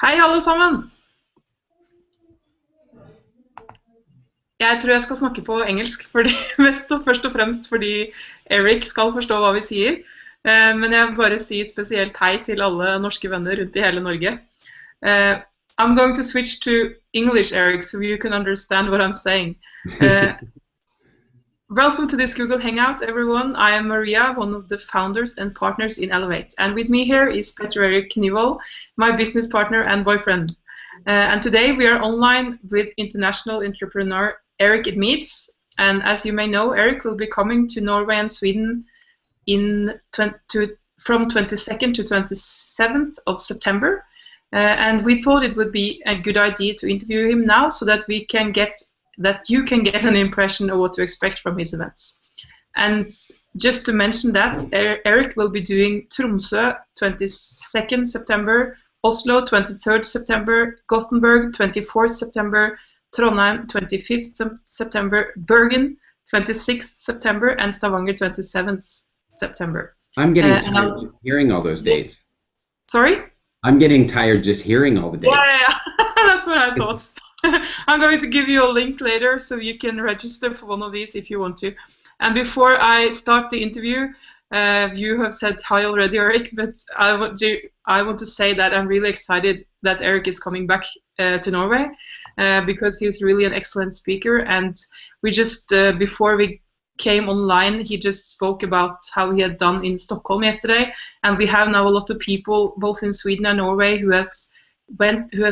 Hei, alle sammen! Jeg tror jeg skal snakke på engelsk, fordi, først og fremst fordi Erik skal forstå hva vi sier. Men jeg vil bare si spesielt hei til alle norske venner rundt i hele Norge. I'm going to switch to English, Erik, so you can understand what I'm saying. Welcome to this Google Hangout, everyone. I am Maria, one of the founders and partners in Elevate. And with me here is Erik my business partner and boyfriend. And today we are online with international entrepreneur Erik Edmeades. And as you may know, Erik will be coming to Norway and Sweden from 22nd to 27th of September. And we thought it would be a good idea to interview him now so that you can get an impression of what to expect from his events. And just to mention that, Erik will be doing Tromsø 22nd September, Oslo 23rd September, Gothenburg 24th September, Trondheim 25th September, Bergen 26th September, and Stavanger 27th September. I'm getting tired just hearing all those dates. Sorry? I'm getting tired just hearing all the dates. Yeah. That's what I thought. I'm going to give you a link later so you can register for one of these if you want to. And before I start the interview, you have said hi already, Erik, but I want to say that I'm really excited that Erik is coming back to Norway because he's really an excellent speaker. And we just, before we came online, he just spoke about how he had done in Stockholm yesterday. And we have now a lot of people, both in Sweden and Norway, who has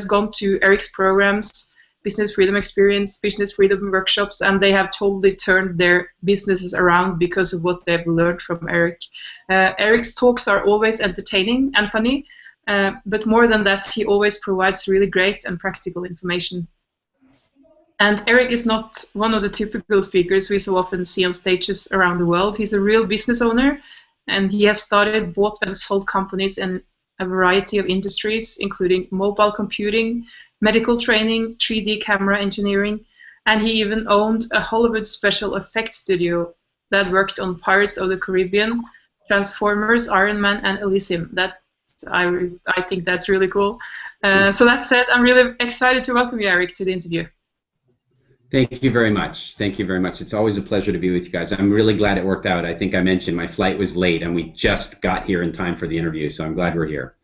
gone to Erik's programs, Business Freedom Experience, Business Freedom Workshops, and they have totally turned their businesses around because of what they've learned from Erik. Erik's talks are always entertaining and funny, but more than that, he always provides really great and practical information. And Erik is not one of the typical speakers we so often see on stages around the world. He's a real business owner, and he has started, bought, and sold companies in a variety of industries, including mobile computing, medical training, 3D camera engineering, and he even owned a Hollywood special effects studio that worked on Pirates of the Caribbean, Transformers, Iron Man, and Elysium. I think that's really cool. So that said, I'm really excited to welcome you, Erik, to the interview. Thank you very much. Thank you very much. It's always a pleasure to be with you guys. I'm really glad it worked out. I think I mentioned my flight was late, and we just got here in time for the interview, so I'm glad we're here.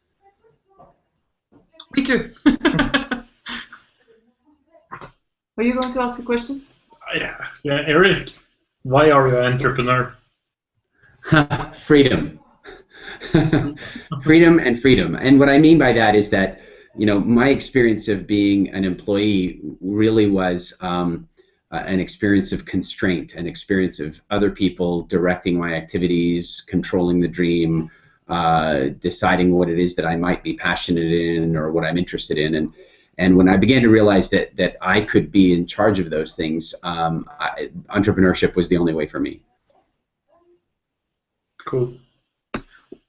Me too. Are you going to ask a question? Yeah, Erik, why are you an entrepreneur? Freedom. Freedom and freedom. And what I mean by that is that, you know, my experience of being an employee really was an experience of constraint, an experience of other people directing my activities, controlling the dream, deciding what it is that I might be passionate in or what I'm interested in. And when I began to realize that I could be in charge of those things, entrepreneurship was the only way for me. Cool.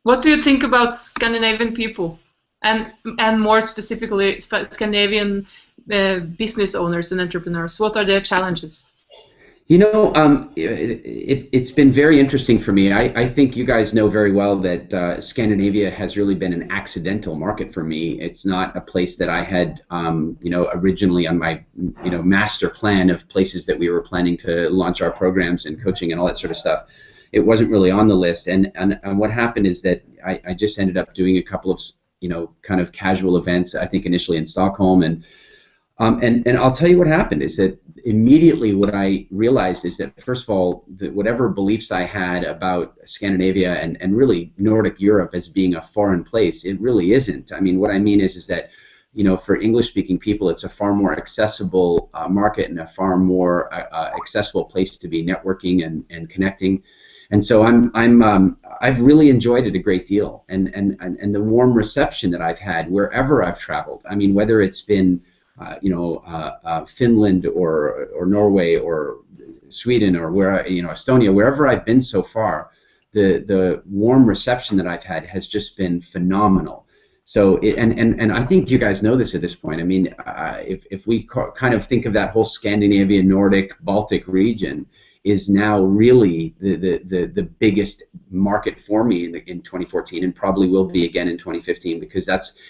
What do you think about Scandinavian people? And more specifically, Scandinavian business owners and entrepreneurs. What are their challenges? You know, it's been very interesting for me. I think you guys know very well that Scandinavia has really been an accidental market for me. It's not a place that I had, you know, originally on my, you know, master plan of places that we were planning to launch our programs and coaching and all that sort of stuff. It wasn't really on the list. And what happened is that I just ended up doing a couple of, you know, kind of casual events, I think initially in Stockholm, and I'll tell you what happened is that immediately what I realized is that, first of all, whatever beliefs I had about Scandinavia and really Nordic Europe as being a foreign place, it really isn't. I mean, what I mean is that, you know, for English-speaking people, it's a far more accessible market and a far more accessible place to be networking and connecting. And so I've really enjoyed it a great deal, and the warm reception that I've had wherever I've traveled. I mean, whether it's been you know, Finland or Norway or Sweden or where, you know, Estonia, wherever I've been so far, the warm reception that I've had has just been phenomenal. So and I think you guys know this at this point. I mean, if we kind of think of that whole Scandinavian, Nordic, Baltic region, is now really the biggest market for me in 2014, and probably will be again in 2015, because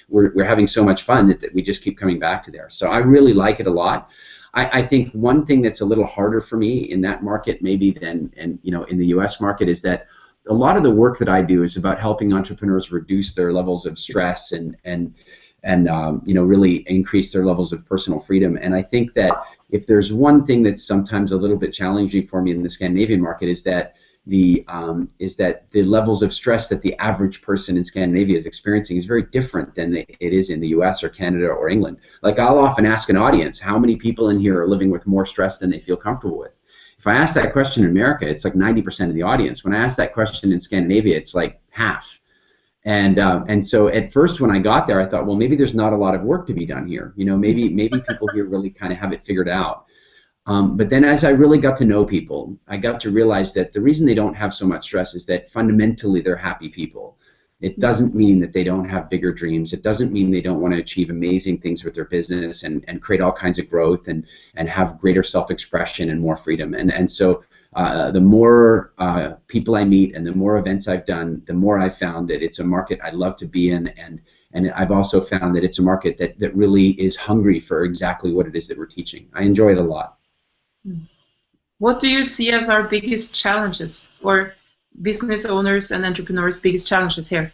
we're having so much fun that we just keep coming back to there. So I really like it a lot. I think one thing that's a little harder for me in that market maybe than in the US market is that a lot of the work that I do is about helping entrepreneurs reduce their levels of stress and really increase their levels of personal freedom. And I think that if there's one thing that's sometimes a little bit challenging for me in the Scandinavian market is that the levels of stress that the average person in Scandinavia is experiencing is very different than it is in the US or Canada or England. Like, I'll often ask an audience, how many people in here are living with more stress than they feel comfortable with? If I ask that question in America, it's like 90% of the audience. When I ask that question in Scandinavia, it's like half. And so at first when I got there, I thought, well, maybe there's not a lot of work to be done here. Maybe people here really kind of have it figured out. But then as I really got to know people, I got to realize that the reason they don't have so much stress is that fundamentally they're happy people. It doesn't mean that they don't have bigger dreams. It doesn't mean they don't want to achieve amazing things with their business and create all kinds of growth and have greater self-expression and more freedom. And so the more people I meet and the more events I've done, the more I've found that it's a market I love to be in, and I've also found that it's a market that really is hungry for exactly what it is that we're teaching. I enjoy it a lot. What do you see as our biggest challenges, or business owners and entrepreneurs' biggest challenges here?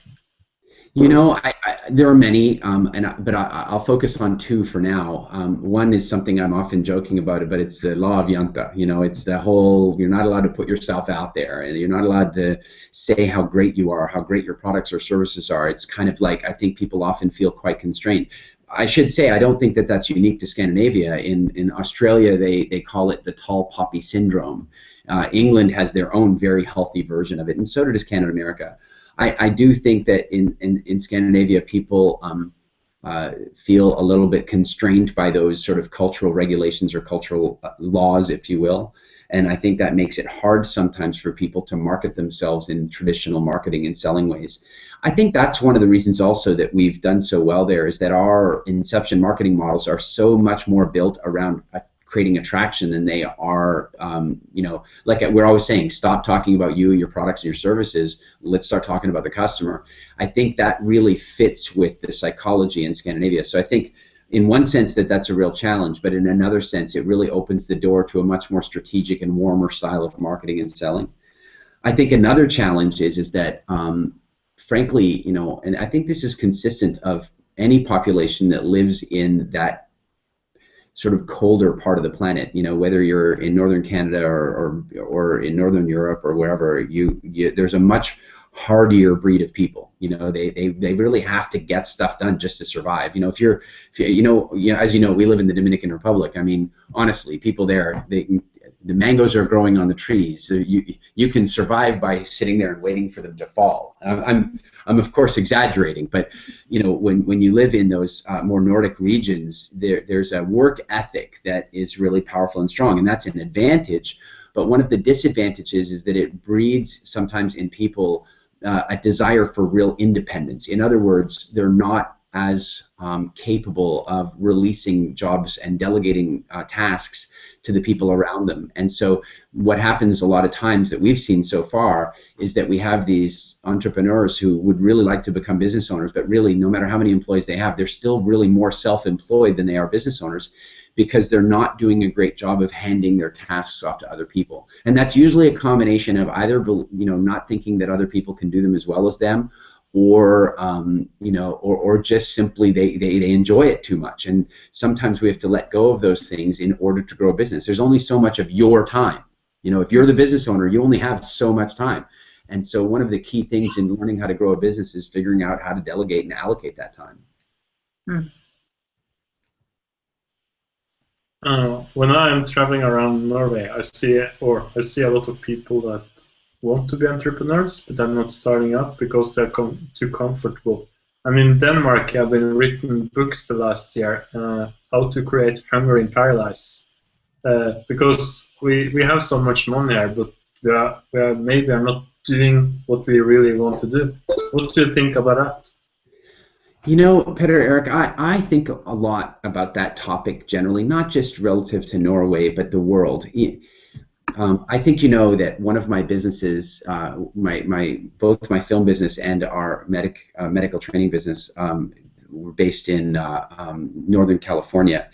There are many, but I'll focus on two for now. One is something I'm often joking about it, but it's the law of Janta. It's the whole, you're not allowed to put yourself out there, and you're not allowed to say how great you are, how great your products or services are. It's kind of like, I think people often feel quite constrained. I should say, I don't think that that's unique to Scandinavia. In Australia, they call it the tall poppy syndrome. England has their own very healthy version of it, and so does Canada, America. I do think that in Scandinavia, people feel a little bit constrained by those sort of cultural regulations or cultural laws, if you will. And I think that makes it hard sometimes for people to market themselves in traditional marketing and selling ways. I think that's one of the reasons also that we've done so well there, is that our Inception marketing models are so much more built around creating attraction than they are, like we're always saying, stop talking about you, your products, and your services. Let's start talking about the customer. I think that really fits with the psychology in Scandinavia. So I think in one sense that's a real challenge, but in another sense it really opens the door to a much more strategic and warmer style of marketing and selling. I think another challenge is that, frankly, and I think this is consistent of any population that lives in that sort of colder part of the planet, whether you're in northern Canada or in northern Europe or wherever, there's a much hardier breed of people. They really have to get stuff done just to survive. If you're as you know, we live in the Dominican Republic. I mean, honestly, people there, the mangoes are growing on the trees. So you can survive by sitting there and waiting for them to fall. I'm of course exaggerating, but when you live in those more Nordic regions, there's a work ethic that is really powerful and strong, and that's an advantage. But one of the disadvantages is that it breeds sometimes in people a desire for real independence. In other words, they're not as capable of releasing jobs and delegating tasks to the people around them. And so what happens a lot of times that we've seen so far is that we have these entrepreneurs who would really like to become business owners, but really no matter how many employees they have, they're still really more self-employed than they are business owners, because they're not doing a great job of handing their tasks off to other people. And that's usually a combination of either not thinking that other people can do them as well as them, or just simply they enjoy it too much. And sometimes we have to let go of those things in order to grow a business. There's only so much of your time. If you're the business owner, you only have so much time. And so one of the key things in learning how to grow a business is figuring out how to delegate and allocate that time. When I'm traveling around Norway, I see a lot of people that want to be entrepreneurs, but they're not starting up because they're too comfortable. I mean, in Denmark, I've been written books the last year, how to create hunger in paradise, because we have so much money here, but we are maybe are not doing what we really want to do. What do you think about that? Peter, Erik, I think a lot about that topic generally, not just relative to Norway, but the world. I think you know that one of my businesses, both my film business and our medical training business, were based in Northern California,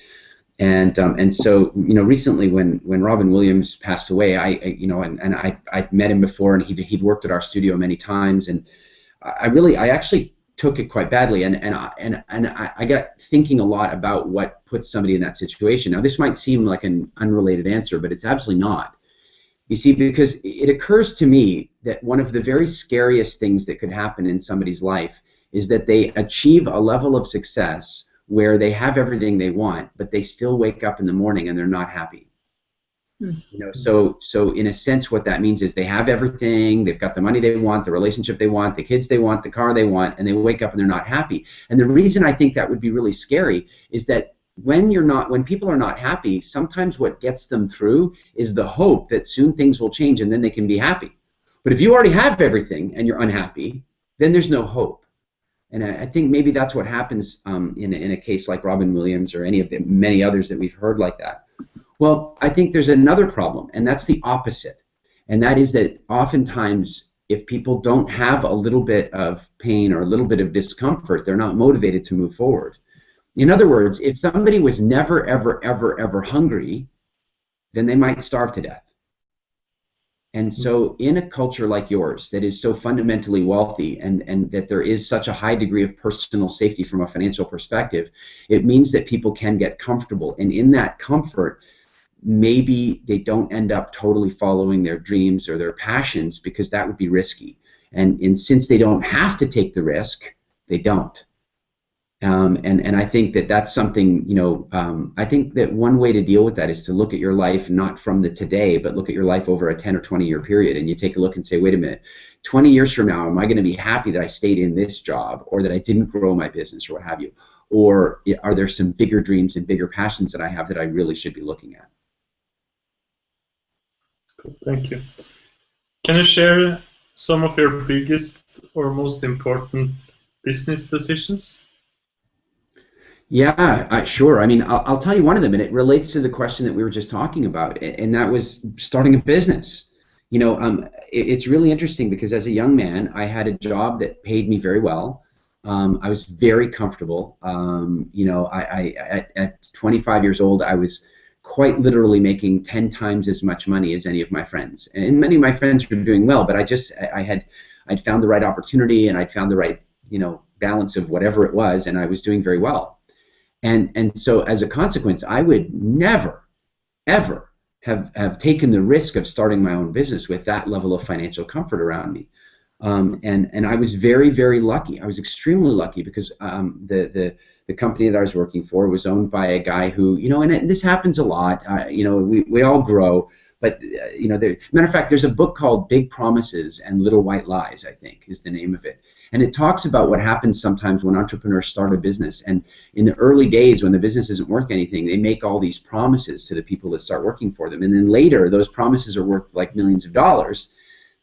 and so recently when Robin Williams passed away, I met him before, and he'd worked at our studio many times, and I actually took it quite badly, and I got thinking a lot about what puts somebody in that situation. Now, this might seem like an unrelated answer, but it's absolutely not. You see, because it occurs to me that one of the very scariest things that could happen in somebody's life is that they achieve a level of success where they have everything they want, but they still wake up in the morning and they're not happy. So in a sense, what that means is they have everything, they've got the money they want, the relationship they want, the kids they want, the car they want, and they wake up and they're not happy. And the reason I think that would be really scary is that when people are not happy, sometimes what gets them through is the hope that soon things will change and then they can be happy. But if you already have everything and you're unhappy, then there's no hope. And I think maybe that's what happens in a case like Robin Williams or any of the many others that we've heard like that. Well, I think there's another problem, and that's the opposite. And that is that oftentimes, if people don't have a little bit of pain or a little bit of discomfort, they're not motivated to move forward. In other words, if somebody was never, ever, ever, ever hungry, then they might starve to death. And so in a culture like yours that is so fundamentally wealthy and that there is such a high degree of personal safety from a financial perspective, it means that people can get comfortable. And in that comfort, maybe they don't end up totally following their dreams or their passions because that would be risky. And since they don't have to take the risk, they don't. And I think that that's something, I think that one way to deal with that is to look at your life not from the today, but look at your life over a 10 or 20 year period, and you take a look and say, wait a minute, 20 years from now, am I going to be happy that I stayed in this job or that I didn't grow my business or what have you? Or are there some bigger dreams and bigger passions that I have that I really should be looking at? Cool. Thank you. Can you share some of your biggest or most important business decisions? Yeah, sure. I mean, I'll tell you one of them, and it relates to the question that we were just talking about, and that was starting a business. It's really interesting because as a young man, I had a job that paid me very well. I was very comfortable. At 25 years old, I was quite literally making 10 times as much money as any of my friends, and many of my friends were doing well. But I'd found the right opportunity, and I'd found the right balance of whatever it was, and I was doing very well. And so as a consequence, I would never, ever have taken the risk of starting my own business with that level of financial comfort around me. And I was very, very lucky. I was extremely lucky because the company that I was working for was owned by a guy who, and this happens a lot, we all grow. But matter of fact, there's a book called Big Promises and Little White Lies, I think, is the name of it. And it talks about what happens sometimes when entrepreneurs start a business. And in the early days, when the business isn't worth anything, they make all these promises to the people that start working for them. And then later, those promises are worth like millions of dollars.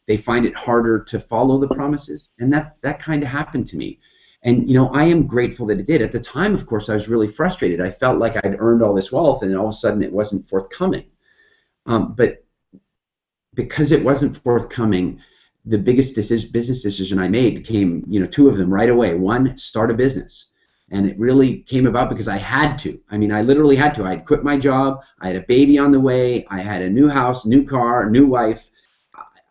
They find it harder to follow the promises. And that kind of happened to me. And I am grateful that it did. At the time, of course, I was really frustrated. I felt like I'd earned all this wealth, and all of a sudden it wasn't forthcoming. But because it wasn't forthcoming, the biggest business decision I made came, two of them right away. One, start a business. And it really came about because I had to. I mean, I literally had to. I had quit my job. I had a baby on the way. I had a new house, new car, new wife.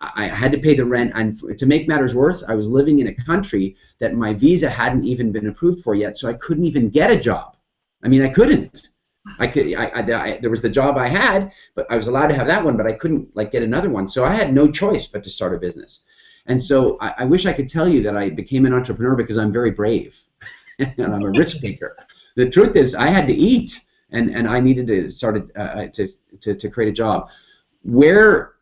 I had to pay the rent. And to make matters worse, I was living in a country that my visa hadn't even been approved for yet, so I couldn't even get a job. I mean, I couldn't. There was the job I had, but I was allowed to have that one, but I couldn't get another one. So I had no choice but to start a business. And so I wish I could tell you that I became an entrepreneur because I'm very brave and I'm a risk taker. The truth is I had to eat, and I needed to start to create a job. Where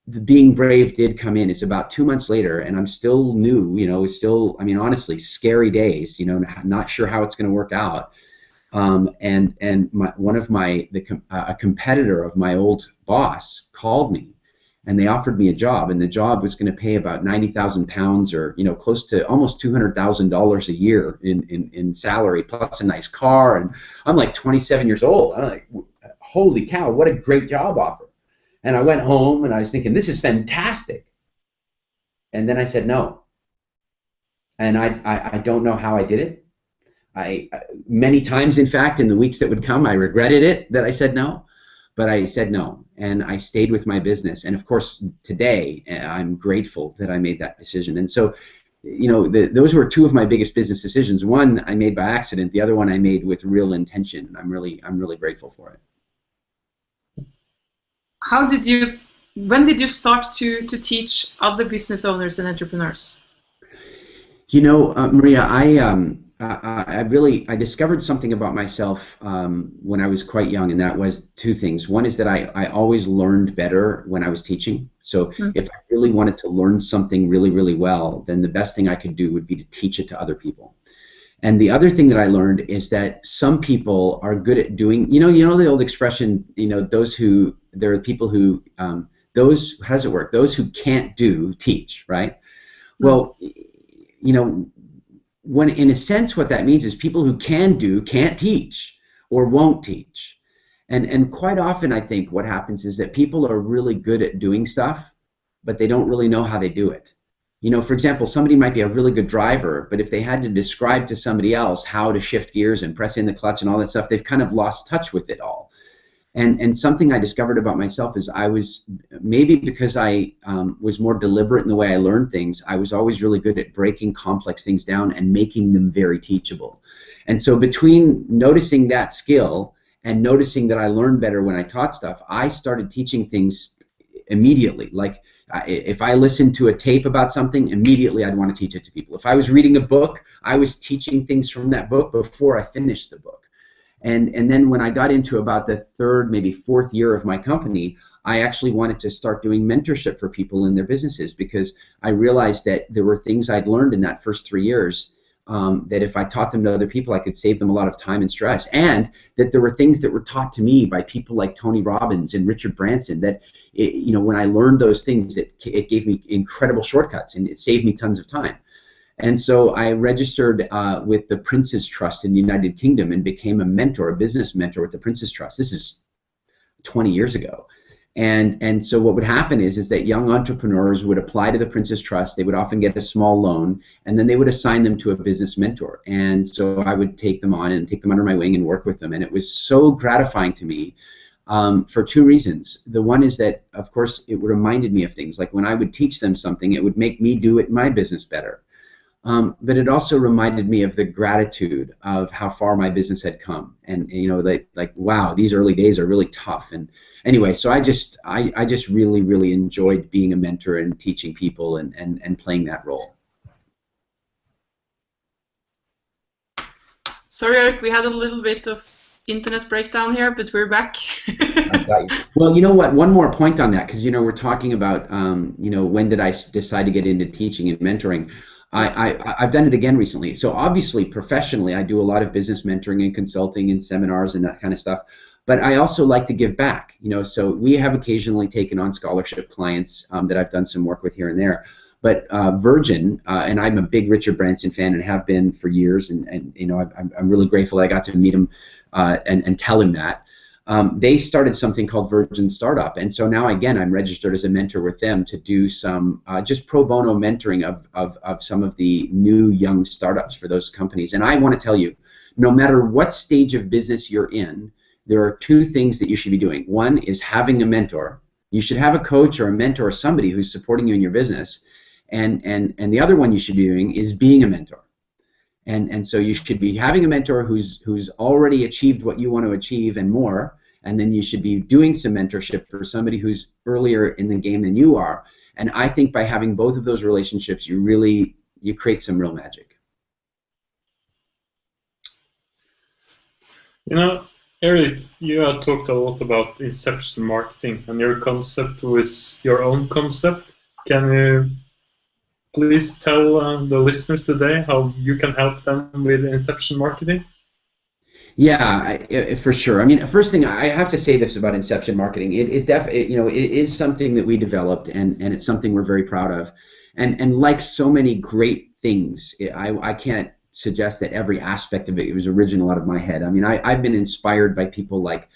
the being brave did come in is about 2 months later, and I'm still new. It's still, I mean, honestly, scary days. Not sure how it's going to work out. And a competitor of my old boss called me, and they offered me a job, and the job was going to pay about £90,000 or close to almost $200,000 a year in salary plus a nice car. And I'm like 27 years old. I'm like, holy cow, what a great job offer! And I went home and I was thinking, this is fantastic. And then I said no. And I don't know how I did it. Many times, in fact, in the weeks that would come, I regretted it that I said no. But I said no, and I stayed with my business. And of course, today, I'm grateful that I made that decision. And so, you know, those were two of my biggest business decisions. One I made by accident. The other one I made with real intention. And I'm really grateful for it. When did you start to teach other business owners and entrepreneurs? You know, Maria, I discovered something about myself when I was quite young, and that was two things. One is that I always learned better when I was teaching. So if I really wanted to learn something really well, then the best thing I could do would be to teach it to other people. And the other thing that I learned is that some people are good at doing, you know the old expression, you know, there are people who, how does it work? Those who can't do, teach, right? Well, you know, when in a sense what that means is people who can do can't teach or won't teach. And quite often I think what happens is that people are really good at doing stuff, but they don't really know how they do it. You know, for example, somebody might be a really good driver, but if they had to describe to somebody else how to shift gears and press in the clutch and all that stuff, they've kind of lost touch with it all. And something I discovered about myself is I was, maybe because I was more deliberate in the way I learned things, I was always really good at breaking complex things down and making them very teachable. And so between noticing that skill and noticing that I learned better when I taught stuff, I started teaching things immediately. Like if I listened to a tape about something, immediately I'd want to teach it to people. If I was reading a book, I was teaching things from that book before I finished the book. And then when I got into about the third, maybe fourth year of my company, I actually wanted to start doing mentorship for people in their businesses, because I realized that there were things I'd learned in that first 3 years that if I taught them to other people, I could save them a lot of time and stress, and that there were things that were taught to me by people like Tony Robbins and Richard Branson that, you know, when I learned those things, it gave me incredible shortcuts and it saved me tons of time. And so I registered with the Prince's Trust in the United Kingdom and became a mentor, a business mentor with the Prince's Trust. This is 20 years ago. And so what would happen is that young entrepreneurs would apply to the Prince's Trust. They would often get a small loan, and then they would assign them to a business mentor. And so I would take them on and take them under my wing and work with them. And it was so gratifying to me for two reasons. The one is that, of course, it reminded me of things. Like when I would teach them something, it would make me do it in my business better. But it also reminded me of the gratitude of how far my business had come, and you know, like wow, these early days are really tough. And anyway, so I just really enjoyed being a mentor and teaching people and playing that role. Sorry, Eric, we had a little bit of internet breakdown here, but we're back. Well, you know what? One more point on that, because you know we're talking about you know, when did I decide to get into teaching and mentoring? I've done it again recently. So obviously, professionally, I do a lot of business mentoring and consulting and seminars and that kind of stuff. But I also like to give back. You know, so we have occasionally taken on scholarship clients that I've done some work with here and there. But Virgin, and I'm a big Richard Branson fan and have been for years. And you know, I'm really grateful I got to meet him and tell him that. They started something called Virgin Startup, and so now again I'm registered as a mentor with them to do some just pro bono mentoring of some of the new young startups for those companies. And I want to tell you, no matter what stage of business you're in, there are two things that you should be doing. One is having a mentor. You should have a coach or a mentor or somebody who's supporting you in your business, and the other one you should be doing is being a mentor. And so you should be having a mentor who's already achieved what you want to achieve and more, and then you should be doing some mentorship for somebody who's earlier in the game than you are. And I think by having both of those relationships, you create some real magic. You know, Erik, you have talked a lot about Inception marketing, and your concept was your own concept. Can you please tell the listeners today how you can help them with Inception marketing? Yeah, for sure. I mean, first thing, I have to say this about Inception marketing. It is something that we developed, and it's something we're very proud of. And like so many great things, I can't suggest that every aspect of it was original out of my head. I mean, I've been inspired by people like,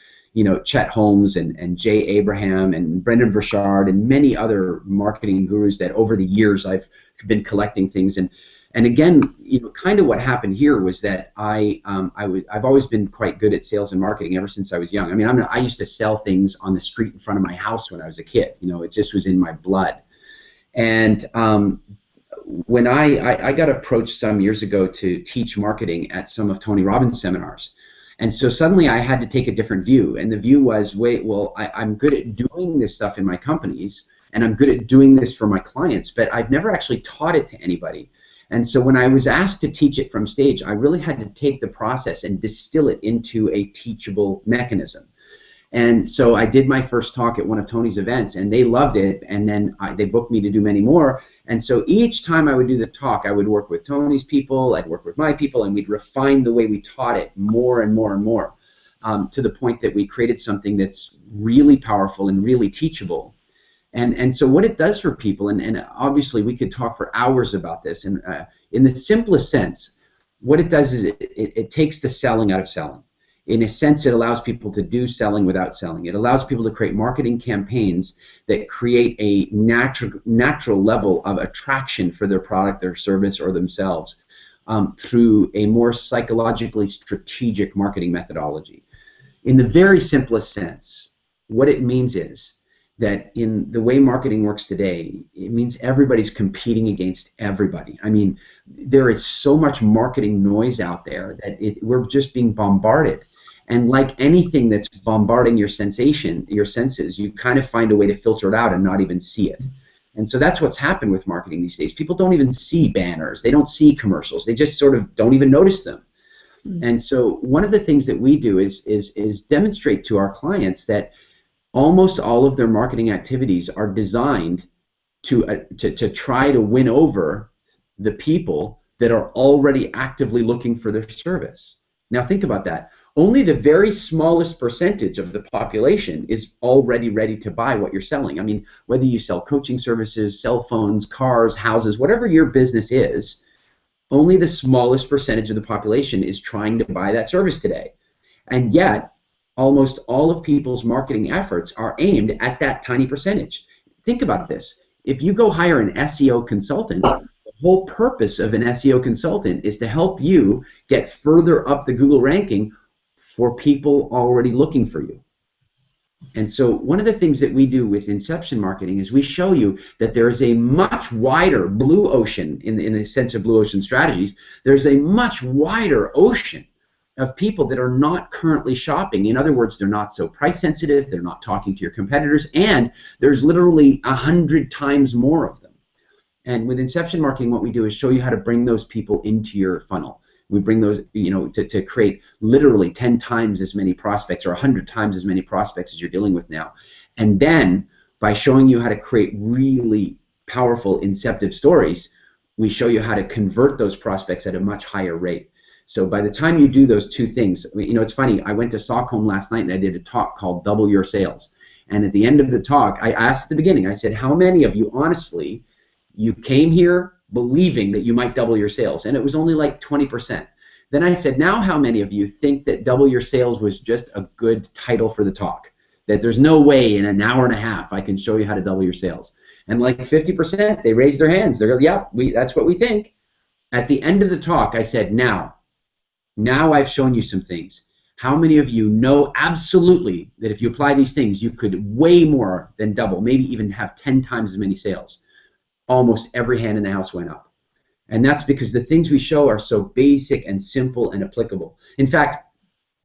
Chet Holmes and Jay Abraham and Brendan Burchard and many other marketing gurus that over the years I've been collecting things. And again, kind of what happened here was that I've always been quite good at sales and marketing ever since I was young. I mean, I used to sell things on the street in front of my house when I was a kid. It just was in my blood. And when I got approached some years ago to teach marketing at some of Tony Robbins' seminars, and so suddenly I had to take a different view. And the view was, wait, well, I'm good at doing this stuff in my companies, and I'm good at doing this for my clients, but I've never actually taught it to anybody. And so when I was asked to teach it from stage, I really had to take the process and distill it into a teachable mechanism. And so I did my first talk at one of Tony's events, and they loved it, and then they booked me to do many more. And so each time I would do the talk, I would work with Tony's people, I'd work with my people, and we'd refine the way we taught it more and more and more, to the point that we created something that's really powerful and really teachable. And so what it does for people, and obviously we could talk for hours about this, and in the simplest sense, what it does is it takes the selling out of selling. In a sense, it allows people to do selling without selling. It allows people to create marketing campaigns that create a natural level of attraction for their product, their service, or themselves through a more psychologically strategic marketing methodology. In the very simplest sense, what it means is that in the way marketing works today, it means everybody's competing against everybody. I mean, there is so much marketing noise out there that we're just being bombarded. And like anything that's bombarding your senses, you kind of find a way to filter it out and not even see it. And so that's what's happened with marketing these days. People don't even see banners. They don't see commercials. They just sort of don't even notice them. And so one of the things that we do is demonstrate to our clients that almost all of their marketing activities are designed to try to win over the people that are already actively looking for their service. Now think about that. Only the very smallest percentage of the population is already ready to buy what you're selling. I mean, whether you sell coaching services, cell phones, cars, houses, whatever your business is, only the smallest percentage of the population is trying to buy that service today. And yet, almost all of people's marketing efforts are aimed at that tiny percentage. Think about this. If you go hire an SEO consultant, the whole purpose of an SEO consultant is to help you get further up the Google ranking for people already looking for you. And so one of the things that we do with Inception marketing is we show you that there is a much wider blue ocean, in the sense of blue ocean strategies, there's a much wider ocean of people that are not currently shopping. In other words, they're not so price sensitive, they're not talking to your competitors, and there's literally 100 times more of them. And with Inception marketing, what we do is show you how to bring those people into your funnel. We bring those, to create literally 10 times as many prospects or 100 times as many prospects as you're dealing with now. And then by showing you how to create really powerful inceptive stories, we show you how to convert those prospects at a much higher rate. So by the time you do those two things, it's funny, I went to Stockholm last night and I did a talk called Double Your Sales. And at the end of the talk, I asked at the beginning, I said, how many of you honestly, you came here believing that you might double your sales? And it was only like 20%. Then I said, now how many of you think that double your sales was just a good title for the talk? That there's no way in an hour and a half I can show you how to double your sales? And like 50%, they raised their hands. They're like, yeah, that's what we think. At the end of the talk, I said, now I've shown you some things. How many of you know absolutely that if you apply these things, you could way more than double, maybe even have 10 times as many sales? Almost every hand in the house went up. And that's because the things we show are so basic and simple and applicable. In fact,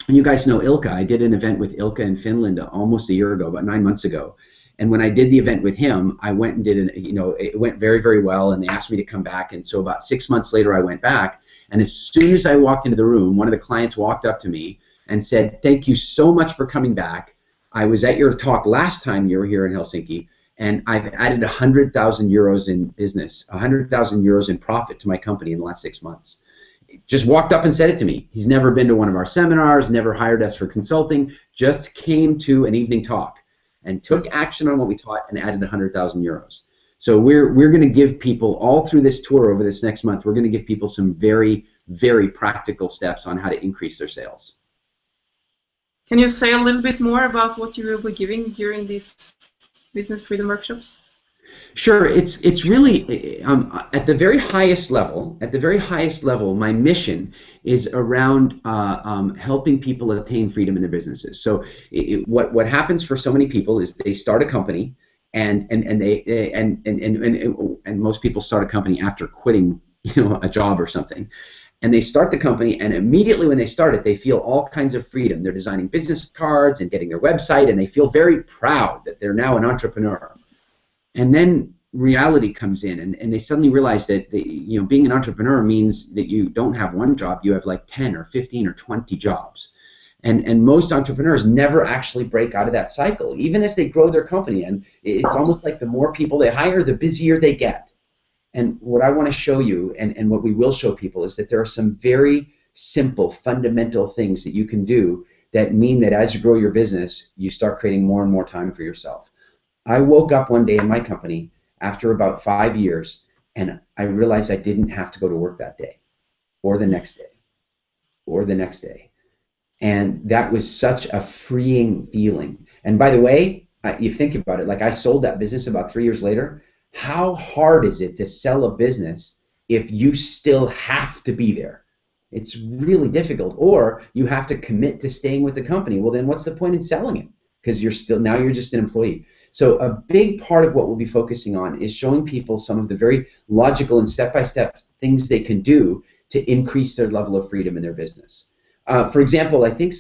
you guys know Ilkka. I did an event with Ilkka in Finland almost a year ago, about 9 months ago. And when I did the event with him, I went and did it went very, very well, and they asked me to come back. And so about 6 months later, I went back. And as soon as I walked into the room, one of the clients walked up to me and said, thank you so much for coming back. I was at your talk last time you were here in Helsinki, and I've added 100,000 euros in business, 100,000 euros in profit to my company in the last 6 months. Just walked up and said it to me. He's never been to one of our seminars, never hired us for consulting, just came to an evening talk and took action on what we taught and added 100,000 euros. So we're going to give people, all through this tour over this next month, we're going to give people some very, very practical steps on how to increase their sales. Can you say a little bit more about what you will be giving during these business freedom workshops? Sure. It's really at the very highest level. At the very highest level, my mission is around helping people attain freedom in their businesses. So what happens for so many people is they start a company, and most people start a company after quitting, a job or something. And they start the company, and immediately when they start it, they feel all kinds of freedom. They're designing business cards and getting their website, and they feel very proud that they're now an entrepreneur. And then reality comes in, and they suddenly realize that being an entrepreneur means that you don't have one job, you have like 10 or 15 or 20 jobs. And most entrepreneurs never actually break out of that cycle, even as they grow their company. And it's almost like the more people they hire, the busier they get. And what I want to show you, and what we will show people, is that there are some very simple, fundamental things that you can do that mean that as you grow your business, you start creating more and more time for yourself. I woke up one day in my company after about 5 years, and I realized I didn't have to go to work that day, or the next day, or the next day. And that was such a freeing feeling. And by the way, you think about it, like I sold that business about 3 years later. How hard is it to sell a business if you still have to be there? It's really difficult. Or you have to commit to staying with the company. Well, then what's the point in selling it? Because you're just an employee. So a big part of what we'll be focusing on is showing people some of the very logical and step-by-step things they can do to increase their level of freedom in their business. For example, I think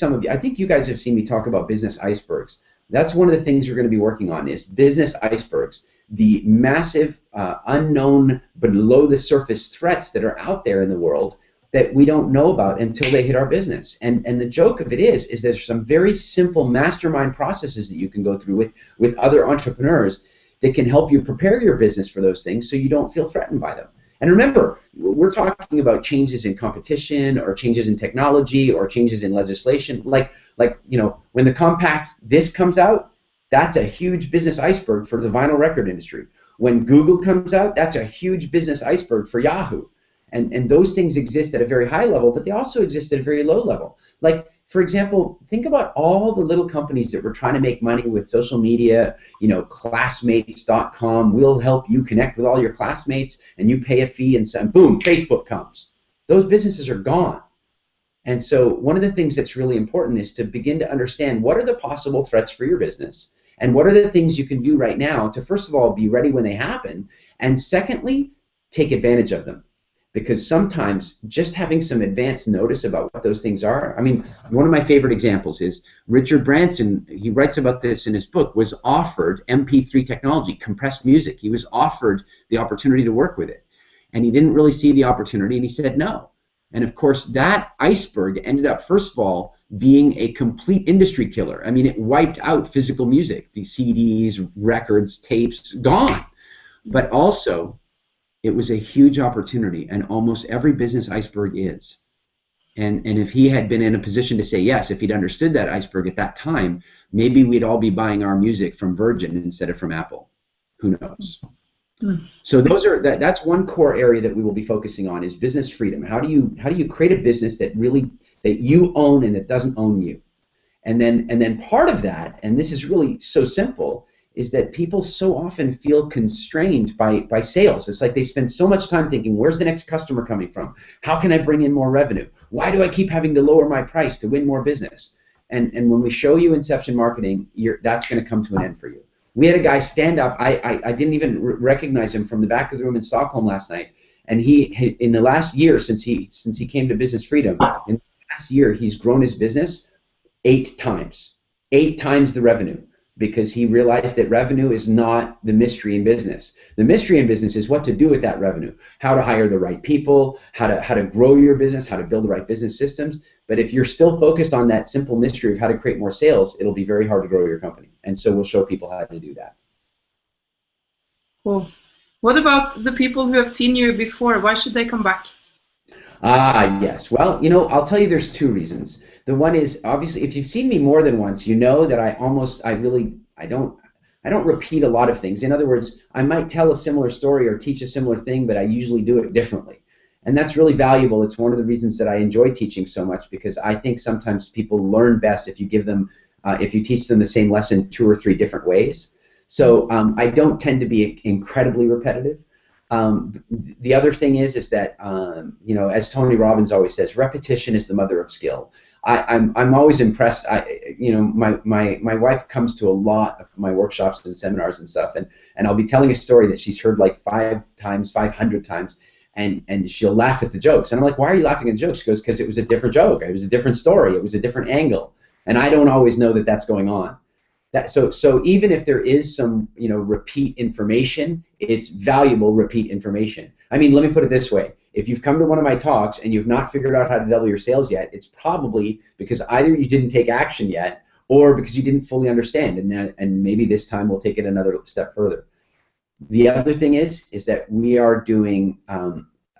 you guys have seen me talk about business icebergs. That's one of the things we're going to be working on, is business icebergs, the massive unknown below the surface threats that are out there in the world that we don't know about until they hit our business. And the joke of it is there's some very simple mastermind processes that you can go through with other entrepreneurs that can help you prepare your business for those things so you don't feel threatened by them. And remember, we're talking about changes in competition or changes in technology or changes in legislation. Like when the compact disc comes out, that's a huge business iceberg for the vinyl record industry. When Google comes out, that's a huge business iceberg for Yahoo. And those things exist at a very high level, but they also exist at a very low level. Like, for example, think about all the little companies that were trying to make money with social media, classmates.com, we'll help you connect with all your classmates, and you pay a fee, and boom, Facebook comes. Those businesses are gone. And so one of the things that's really important is to begin to understand what are the possible threats for your business, and what are the things you can do right now to, first of all, be ready when they happen, and secondly, take advantage of them. Because sometimes just having some advance notice about what those things are. I mean, one of my favorite examples is Richard Branson. He writes about this in his book, was offered MP3 technology, compressed music. He was offered the opportunity to work with it. And he didn't really see the opportunity, and he said no. And of course, that iceberg ended up, first of all, being a complete industry killer. I mean, it wiped out physical music, the CDs, records, tapes, gone. But also, it was a huge opportunity, and almost every business iceberg is. And if he had been in a position to say yes, if he'd understood that iceberg at that time, maybe we'd all be buying our music from Virgin instead of from Apple. Who knows? So that's one core area that we will be focusing on, is business freedom. How do you create a business that you own and that doesn't own you? And then part of that, and this is really so simple, is that people so often feel constrained by sales. It's like they spend so much time thinking, where's the next customer coming from? How can I bring in more revenue? Why do I keep having to lower my price to win more business? And when we show you Inception marketing, that's going to come to an end for you. We had a guy stand up. I didn't even recognize him from the back of the room in Stockholm last night. And he in the last year, since he came to Business Freedom, in the last year he's grown his business 8 times. 8 times the revenue. Because he realized that revenue is not the mystery in business. The mystery in business is what to do with that revenue, how to hire the right people, how to grow your business, how to build the right business systems. But if you're still focused on that simple mystery of how to create more sales, it'll be very hard to grow your company. And so we'll show people how to do that. Cool. What about the people who have seen you before? Why should they come back? Yes. Well, I'll tell you there's 2 reasons. The one is, obviously, if you've seen me more than once, you know that I don't repeat a lot of things. In other words, I might tell a similar story or teach a similar thing, but I usually do it differently. And that's really valuable. It's one of the reasons that I enjoy teaching so much, because I think sometimes people learn best if you give them, if you teach them the same lesson 2 or 3 different ways. So I don't tend to be incredibly repetitive. The other thing is that you know, as Tony Robbins always says, repetition is the mother of skill. I'm always impressed. You know, my wife comes to a lot of my workshops and seminars and stuff, and I'll be telling a story that she's heard like 5 times, 500 times, and she'll laugh at the jokes, and I'm like, why are you laughing at the jokes? She goes, because it was a different joke, it was a different story, it was a different angle, and I don't always know that that's going on. So even if there is some, you know, repeat information, it's valuable repeat information. I mean, let me put it this way. If you've come to one of my talks and you've not figured out how to double your sales yet, it's probably because either you didn't take action yet, or because you didn't fully understand, and maybe this time we'll take it another step further. The other thing is that we are doing,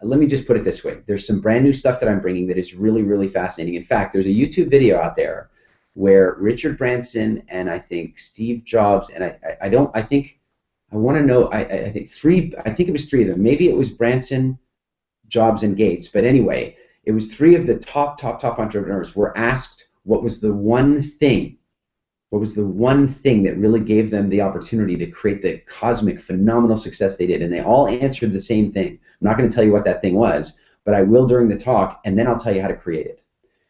let me just put it this way. There's some brand new stuff that I'm bringing that is really, really fascinating. In fact, there's a YouTube video out there where Richard Branson and I think Steve Jobs, and I think it was 3 of them. Maybe it was Branson, Jobs, and Gates, but anyway, it was 3 of the top entrepreneurs were asked what was the one thing that really gave them the opportunity to create the cosmic, phenomenal success they did, and they all answered the same thing. I'm not going to tell you what that thing was, but I will during the talk, and then I'll tell you how to create it.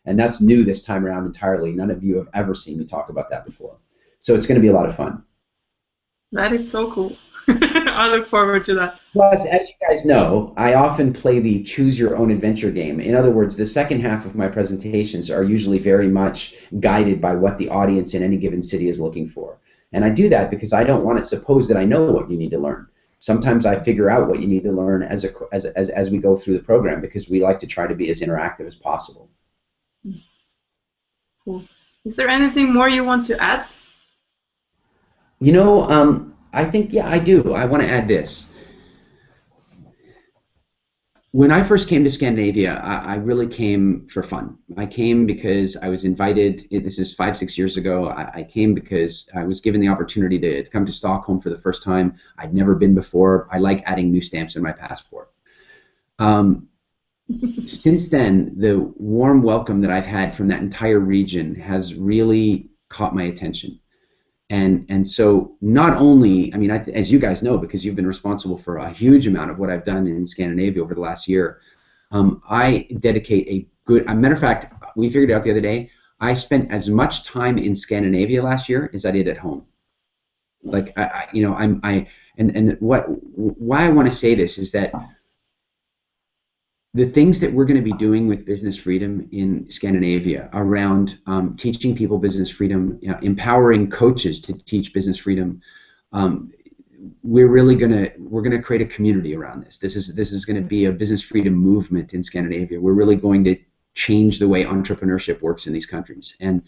And that's new this time around entirely. None of you have ever seen me talk about that before. So it's going to be a lot of fun. That is so cool. I look forward to that. Well, as you guys know, I often play the choose your own adventure game. In other words, the second half of my presentations are usually very much guided by what the audience in any given city is looking for. And I do that because I don't want to suppose that I know what you need to learn. Sometimes I figure out what you need to learn as we go through the program, because we like to try to be as interactive as possible. Cool. Is there anything more you want to add? You know, I think, yeah, I do. I want to add this. When I first came to Scandinavia, I really came for fun. I came because I was invited. This is 5-6 years ago. I came because I was given the opportunity to come to Stockholm for the first time. I'd never been before. I like adding new stamps in my passport. Since then, the warm welcome that I've had from that entire region has really caught my attention. And so not only, I mean, as you guys know, because you've been responsible for a huge amount of what I've done in Scandinavia over the last year, I dedicate a matter of fact, we figured out the other day, I spent as much time in Scandinavia last year as I did at home. Like, why I want to say this is that the things that we're going to be doing with business freedom in Scandinavia around teaching people business freedom, empowering coaches to teach business freedom, we're going to create a community around this. This is going to be a business freedom movement in Scandinavia. We're really going to change the way entrepreneurship works in these countries. And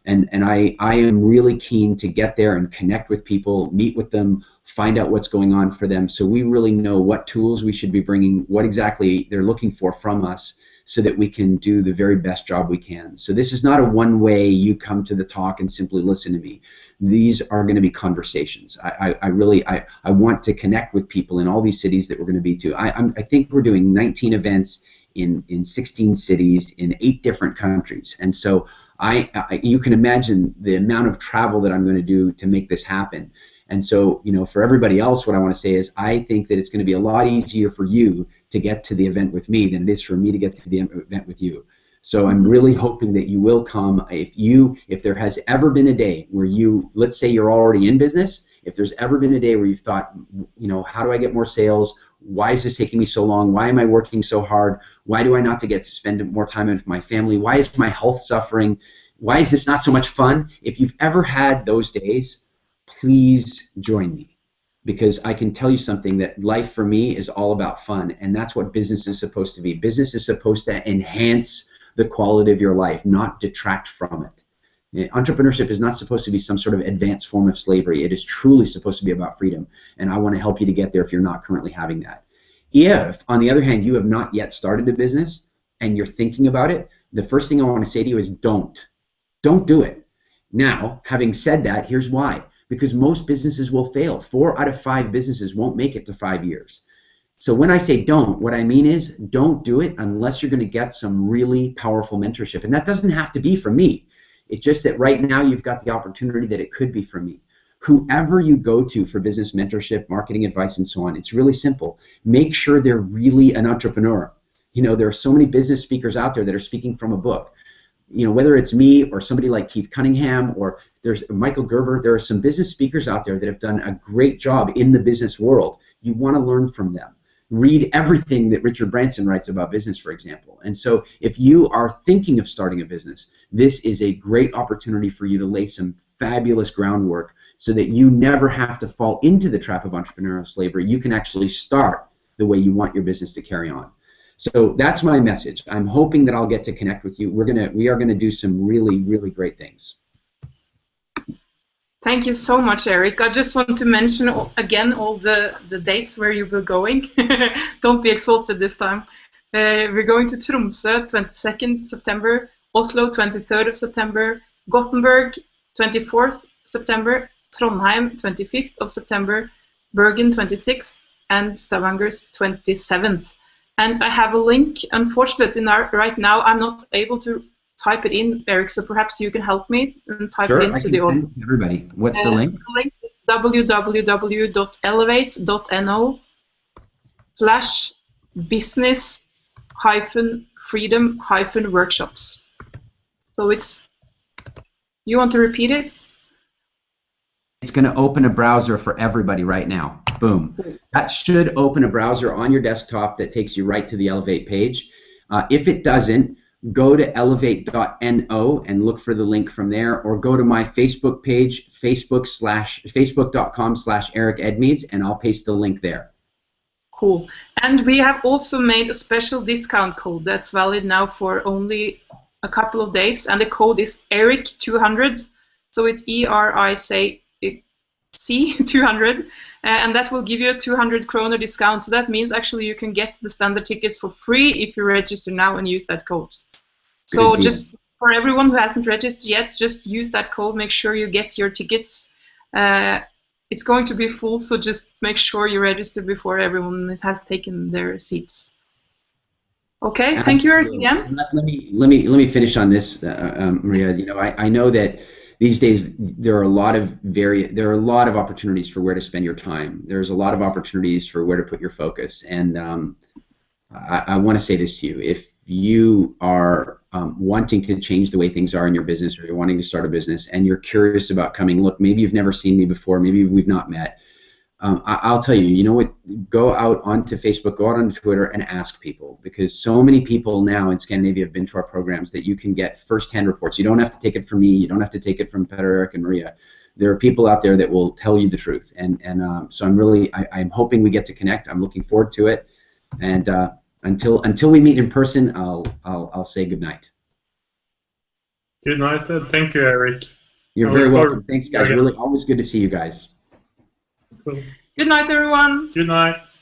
I am really keen to get there and connect with people, meet with them, find out what's going on for them, so we really know what tools we should be bringing, what exactly they're looking for from us, so that we can do the very best job we can. So this is not a one-way, you come to the talk and simply listen to me. These are going to be conversations. I want to connect with people in all these cities that we're going to be to. I think we're doing 19 events in 16 cities in 8 different countries, and so you can imagine the amount of travel that I'm going to do to make this happen. And so, you know, for everybody else, what I want to say is I think that it's going to be a lot easier for you to get to the event with me than it is for me to get to the event with you. So I'm really hoping that you will come. If there has ever been a day where let's say you're already in business, if there's ever been a day where you've thought, you know, how do I get more sales? Why is this taking me so long? Why am I working so hard? Why do I not get to spend more time with my family? Why is my health suffering? Why is this not so much fun? If you've ever had those days, please join me, because I can tell you something, that life for me is all about fun, and that's what business is supposed to be. Business is supposed to enhance the quality of your life, not detract from it. Entrepreneurship is not supposed to be some sort of advanced form of slavery. It is truly supposed to be about freedom, and I want to help you to get there if you're not currently having that. If, on the other hand, you have not yet started a business and you're thinking about it, the first thing I want to say to you is don't do it. Now, having said that, here's why. Because most businesses will fail. 4 out of 5 businesses won't make it to 5 years. So when I say don't, what I mean is don't do it unless you're going to get some really powerful mentorship. And that doesn't have to be from me. It's just that right now you've got the opportunity that it could be from me. Whoever you go to for business mentorship, marketing advice, and so on, it's really simple. Make sure they're really an entrepreneur. You know, there are so many business speakers out there that are speaking from a book. You know, whether it's me or somebody like Keith Cunningham or there's Michael Gerber, there are some business speakers out there that have done a great job in the business world. You want to learn from them. Read everything that Richard Branson writes about business, for example. And so if you are thinking of starting a business, this is a great opportunity for you to lay some fabulous groundwork so that you never have to fall into the trap of entrepreneurial slavery. You can actually start the way you want your business to carry on. So that's my message. I'm hoping that I'll get to connect with you. We are gonna do some really, really great things. Thank you so much, Erik. I just want to mention again all the dates where you were going. Don't be exhausted this time. We're going to Tromsø, 22nd September, Oslo, 23rd of September, Gothenburg, 24th September, Trondheim, 25th of September, Bergen, 26th, and Stavanger's 27th. And I have a link. Unfortunately, right now I'm not able to type it in, Erik, so perhaps you can help me and type it into the audience. Everybody. What's the link? The link is www.elevate.no/business-freedom-workshops. So it's, you want to repeat it? It's going to open a browser for everybody right now. Boom. That should open a browser on your desktop that takes you right to the Elevate page. If it doesn't, go to elevate.no and look for the link from there, or go to my Facebook page, facebook.com/Erik Edmeades, and I'll paste the link there. Cool. And we have also made a special discount code that's valid now for only a couple of days, and the code is Erik200, so it's ERIC200, and that will give you a 200 kroner discount. So that means actually you can get the standard tickets for free if you register now and use that code. So just for everyone who hasn't registered yet, just use that code. Make sure you get your tickets. It's going to be full, so just make sure you register before everyone has taken their seats. Okay, thank you, Erik, again. Let me finish on this, Maria. You know, I know that these days there are a lot of opportunities for where to spend your time. There's a lot of opportunities for where to put your focus, and I want to say this to you: if you are wanting to change the way things are in your business, or you're wanting to start a business, and you're curious about coming, look, maybe you've never seen me before, maybe we've not met. I'll tell you, you know what, go out onto Facebook, go out onto Twitter and ask people, because so many people now in Scandinavia have been to our programs that you can get first-hand reports. You don't have to take it from me, you don't have to take it from Petter, Erik, and Maria. There are people out there that will tell you the truth, and so I'm hoping we get to connect. I'm looking forward to it, and until we meet in person, I'll say good night. Good night. Thank you, Erik. You're very welcome. Thanks, guys. Really, always good to see you guys. Cool. Good night, everyone. Good night.